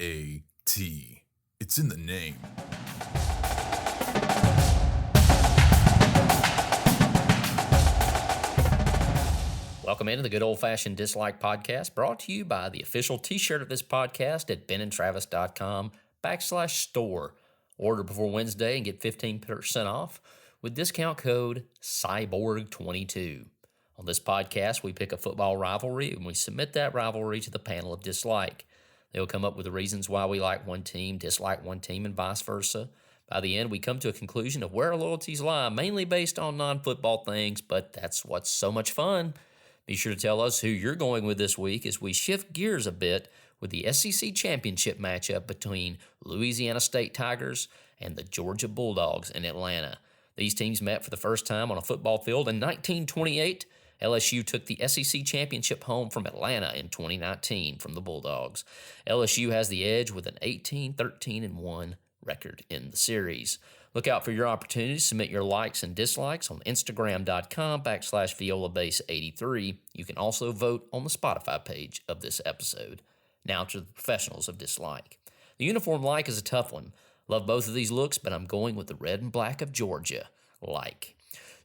L-O-Y-A-T. It's in the name. Welcome into the Good Old Fashioned Dislike Podcast, brought to you by the official t-shirt of this podcast at benandtravis.com/store. Order before Wednesday and get 15% off with discount code Cyborg22. On this podcast, we pick a football rivalry and we submit that rivalry to the panel of dislike. They'll come up with the reasons why we like one team, dislike one team, and vice versa. By the end, we come to a conclusion of where our loyalties lie, mainly based on non-football things, but that's what's so much fun. Be sure to tell us who you're going with this week as we shift gears a bit with the SEC championship matchup between Louisiana State Tigers and the Georgia Bulldogs in Atlanta. These teams met for the first time on a football field in 1928. LSU took the SEC championship home from Atlanta in 2019 from the Bulldogs. LSU has the edge with an 18-13-1 record in the series. Look out for your opportunity to submit your likes and dislikes on Instagram.com/ViolaBase83. You can also vote on the Spotify page of this episode. Now to the professionals of dislike. The uniform like is a tough one. Love both of these looks, but I'm going with the red and black of Georgia. Like.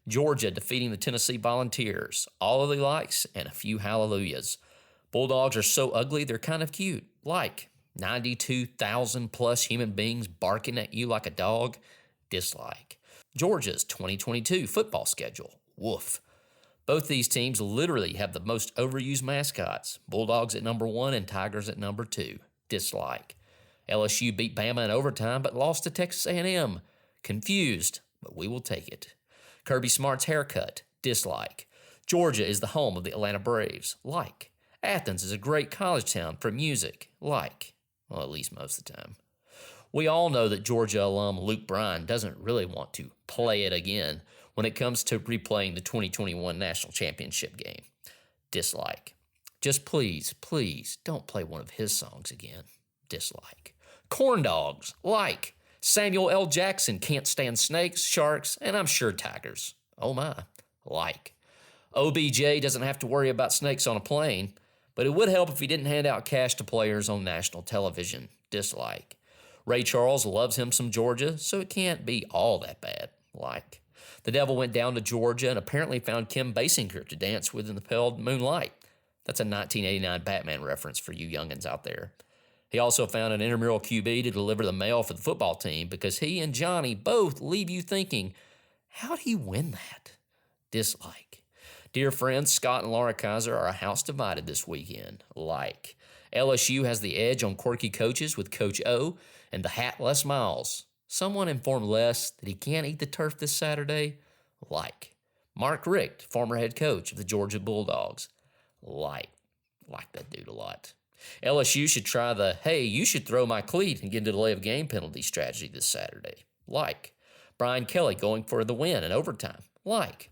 Georgia defeating the Tennessee Volunteers. All of the likes and a few hallelujahs. Bulldogs are so ugly, they're kind of cute. Like. 92,000 plus human beings barking at you like a dog. Dislike. Georgia's 2022 football schedule. Woof. Both these teams literally have the most overused mascots. Bulldogs at number 1 and Tigers at number 2. Dislike. LSU beat Bama in overtime but lost to Texas A&M. Confused, but we will take it. Kirby Smart's haircut. Dislike. Georgia is the home of the Atlanta Braves. Like. Athens is a great college town for music. Like. Well, at least most of the time. We all know that Georgia alum Luke Bryan doesn't really want to play it again when it comes to replaying the 2021 National Championship game. Dislike. Just please, please don't play one of his songs again. Dislike. Corn dogs. Like. Samuel L. Jackson can't stand snakes, sharks, and I'm sure tigers. Oh my. Like. OBJ doesn't have to worry about snakes on a plane, but it would help if he didn't hand out cash to players on national television. Dislike. Ray Charles loves him some Georgia, so it can't be all that bad. Like. The devil went down to Georgia and apparently found Kim Basinger to dance with in the pale moonlight. That's a 1989 Batman reference for you youngins out there. He also found an intramural QB to deliver the mail for the football team because he and Johnny both leave you thinking, how'd he win that? Dislike. Dear friends, Scott and Laura Kaiser are a house divided this weekend. Like. LSU has the edge on quirky coaches with Coach O and the hat Les Miles. Someone informed Les that he can't eat the turf this Saturday. Like. Mark Richt, former head coach of the Georgia Bulldogs. Like that dude a lot. LSU should try the, hey, you should throw my cleat and get into delay of game penalty strategy this Saturday. Like. Brian Kelly going for the win in overtime. Like.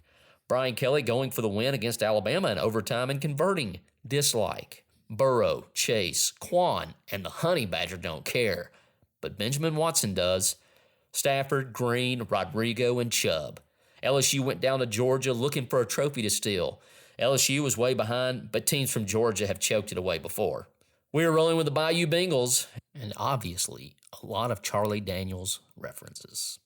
Brian Kelly going for the win against Alabama in overtime and converting. Dislike. Burrow, Chase, Quan, and the Honey Badger don't care. But Benjamin Watson does. Stafford, Green, Rodrigo, and Chubb. LSU went down to Georgia looking for a trophy to steal. LSU was way behind, but teams from Georgia have choked it away before. We are rolling with the Bayou Bengals, and obviously a lot of Charlie Daniels references.